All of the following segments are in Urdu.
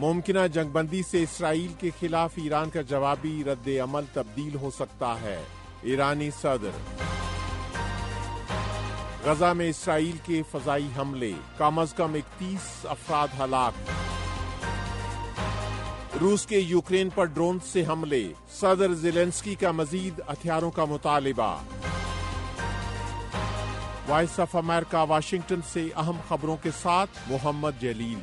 ممکنہ جنگ بندی سے اسرائیل کے خلاف ایران کا جوابی رد عمل تبدیل ہو سکتا ہے، ایرانی صدر۔ غزہ میں اسرائیل کے فضائی حملے، کم از کم 31 افراد ہلاک۔ روس کے یوکرین پر ڈرون سے حملے، صدر زیلنسکی کا مزید ہتھیاروں کا مطالبہ۔ وائس آف امریکہ واشنگٹن سے اہم خبروں کے ساتھ محمد جلیل۔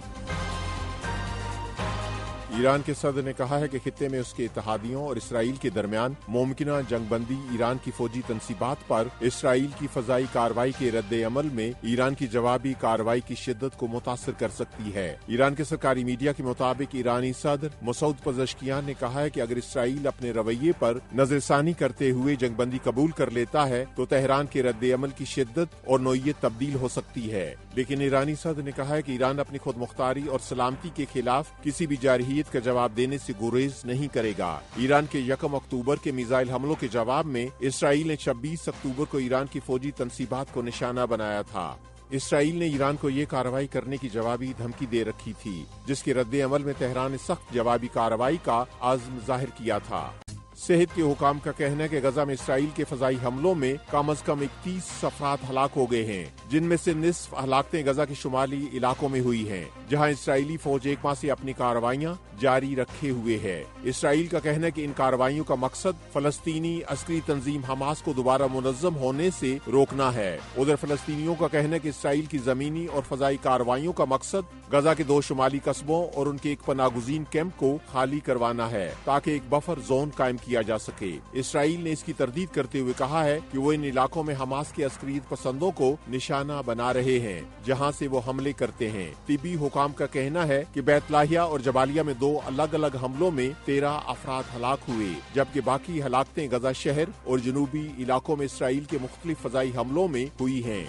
ایران کے صدر نے کہا ہے کہ خطے میں اس کے اتحادیوں اور اسرائیل کے درمیان ممکنہ جنگ بندی ایران کی فوجی تنصیبات پر اسرائیل کی فضائی کارروائی کے رد عمل میں ایران کی جوابی کارروائی کی شدت کو متاثر کر سکتی ہے۔ ایران کے سرکاری میڈیا کے مطابق ایرانی صدر مسعود پزشکیان نے کہا ہے کہ اگر اسرائیل اپنے رویے پر نظر ثانی کرتے ہوئے جنگ بندی قبول کر لیتا ہے تو تہران کے رد عمل کی شدت اور نوعیت تبدیل ہو سکتی ہے، لیکن ایرانی صدر نے کہا ہے کہ ایران اپنی خود مختاری اور سلامتی کے خلاف کسی بھی جارحیت کا جواب دینے سے گریز نہیں کرے گا۔ ایران کے 1 اکتوبر کے میزائل حملوں کے جواب میں اسرائیل نے 26 اکتوبر کو ایران کی فوجی تنصیبات کو نشانہ بنایا تھا۔ اسرائیل نے ایران کو یہ کارروائی کرنے کی جوابی دھمکی دے رکھی تھی، جس کے رد عمل میں تہران نے سخت جوابی کارروائی کا عزم ظاہر کیا تھا۔ صحت کے حکام کا کہنا ہے کہ غزہ میں اسرائیل کے فضائی حملوں میں کم از کم 31 افراد ہلاک ہو گئے ہیں، جن میں سے نصف ہلاکتیں غزہ کے شمالی علاقوں میں ہوئی ہیں، جہاں اسرائیلی فوج ایک ماہ سے اپنی کارروائیاں جاری رکھے ہوئے ہے۔ اسرائیل کا کہنا ہے کہ ان کارروائیوں کا مقصد فلسطینی عسکری تنظیم حماس کو دوبارہ منظم ہونے سے روکنا ہے۔ ادھر فلسطینیوں کا کہنا ہے کہ اسرائیل کی زمینی اور فضائی کارروائیوں کا مقصد غزہ کے 2 شمالی قصبوں اور ان کے ایک پناہ گزین کیمپ کو خالی کروانا ہے تاکہ ایک بفر زون قائم کیا جا سکے۔ اسرائیل نے اس کی تردید کرتے ہوئے کہا ہے کہ وہ ان علاقوں میں حماس کے عسکریت پسندوں کو نشانہ بنا رہے ہیں جہاں سے وہ حملے کرتے ہیں۔ طبی حکام کا کہنا ہے کہ بیت لاہیہ اور جبالیہ میں 2 الگ الگ حملوں میں 13 افراد ہلاک ہوئے، جبکہ باقی ہلاکتیں غزہ شہر اور جنوبی علاقوں میں اسرائیل کے مختلف فضائی حملوں میں ہوئی ہیں۔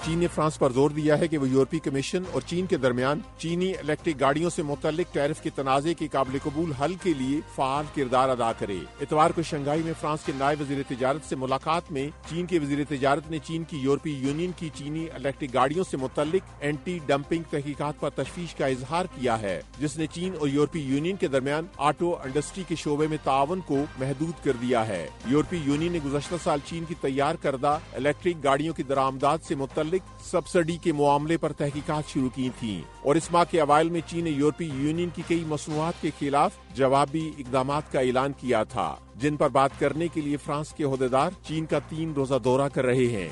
چین نے فرانس پر زور دیا ہے کہ وہ یورپی کمیشن اور چین کے درمیان چینی الیکٹرک گاڑیوں سے متعلق ٹیرف کے تنازع کے قابل قبول حل کے لیے فعال کردار ادا کرے۔ اتوار کو شنگھائی میں فرانس کے نائب وزیر تجارت سے ملاقات میں چین کے وزیر تجارت نے چین کی یورپی یونین کی چینی الیکٹرک گاڑیوں سے متعلق اینٹی ڈمپنگ تحقیقات پر تشویش کا اظہار کیا ہے، جس نے چین اور یورپی یونین کے درمیان آٹو انڈسٹری کے شعبے میں تعاون کو محدود کر دیا ہے۔ یورپی یونین نے گزشتہ سال چین کی تیار کردہ الیکٹرک گاڑیوں کی درآمدات سے متعلق سبسڈی کے معاملے پر تحقیقات شروع کی تھیں، اور اس ماہ کے اوائل میں چین نے یورپی یونین کی کئی مصنوعات کے خلاف جوابی اقدامات کا اعلان کیا تھا، جن پر بات کرنے کے لیے فرانس کے عہدیدار چین کا 3 روزہ دورہ کر رہے ہیں۔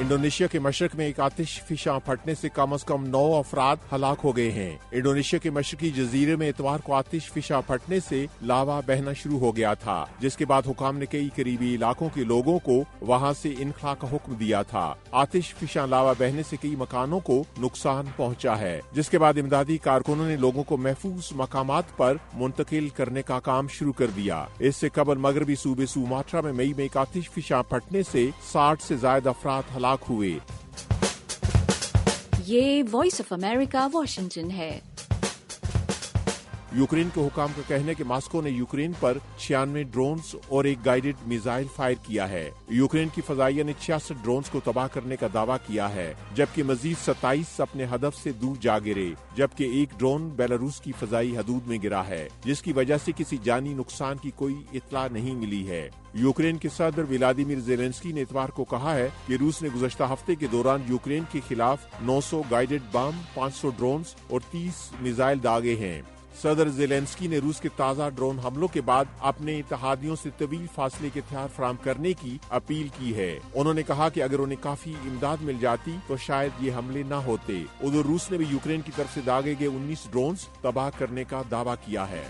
انڈونیشیا کے مشرق میں ایک آتش فشاں پھٹنے سے کم از کم 9 افراد ہلاک ہو گئے ہیں۔ انڈونیشیا کے مشرقی جزیرے میں اتوار کو آتش فشاں پھٹنے سے لاوا بہنا شروع ہو گیا تھا، جس کے بعد حکام نے کئی قریبی علاقوں کے لوگوں کو وہاں سے انخلا کا حکم دیا تھا۔ آتش فشاں لاوا بہنے سے کئی مکانوں کو نقصان پہنچا ہے، جس کے بعد امدادی کارکنوں نے لوگوں کو محفوظ مقامات پر منتقل کرنے کا کام شروع کر دیا۔ اس سے قبل مغربی صوبے سوماٹرا میں مئی میں ایک آتش فشاں پھٹنے سے 60 سے زائد افراد ہلاک ہوئے۔ یہ وائس آف امریکہ واشنگٹن ہے۔ یوکرین کے حکام کا کہنا ہے کہ ماسکو نے یوکرین پر 96 ڈرونز اور ایک گائیڈڈ میزائل فائر کیا ہے۔ یوکرین کی فضائیہ نے 66 ڈرونز کو تباہ کرنے کا دعویٰ کیا ہے، جبکہ مزید 27 اپنے ہدف سے دور جا گرے، جبکہ ایک ڈرون بیلاروس کی فضائی حدود میں گرا ہے، جس کی وجہ سے کسی جانی نقصان کی کوئی اطلاع نہیں ملی ہے۔ یوکرین کے صدر ولادیمیر زیلنسکی نے اتوار کو کہا ہے کہ روس نے گزشتہ ہفتے کے دوران یوکرین کے خلاف 900 گائیڈڈ بم، 500 ڈرونز اور 30 میزائل داغے ہیں۔ صدر زیلنسکی نے روس کے تازہ ڈرون حملوں کے بعد اپنے اتحادیوں سے طویل فاصلے کے ہتھیار فراہم کرنے کی اپیل کی ہے۔ انہوں نے کہا کہ اگر انہیں کافی امداد مل جاتی تو شاید یہ حملے نہ ہوتے۔ ادھر روس نے بھی یوکرین کی طرف سے داغے گئے 19 ڈرونز تباہ کرنے کا دعویٰ کیا ہے۔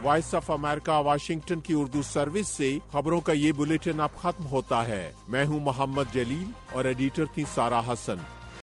وائس آف امریکہ واشنگٹن کی اردو سروس سے خبروں کا یہ بلیٹن اب ختم ہوتا ہے۔ میں ہوں محمد جلیل اور ایڈیٹر تھی سارا حسن۔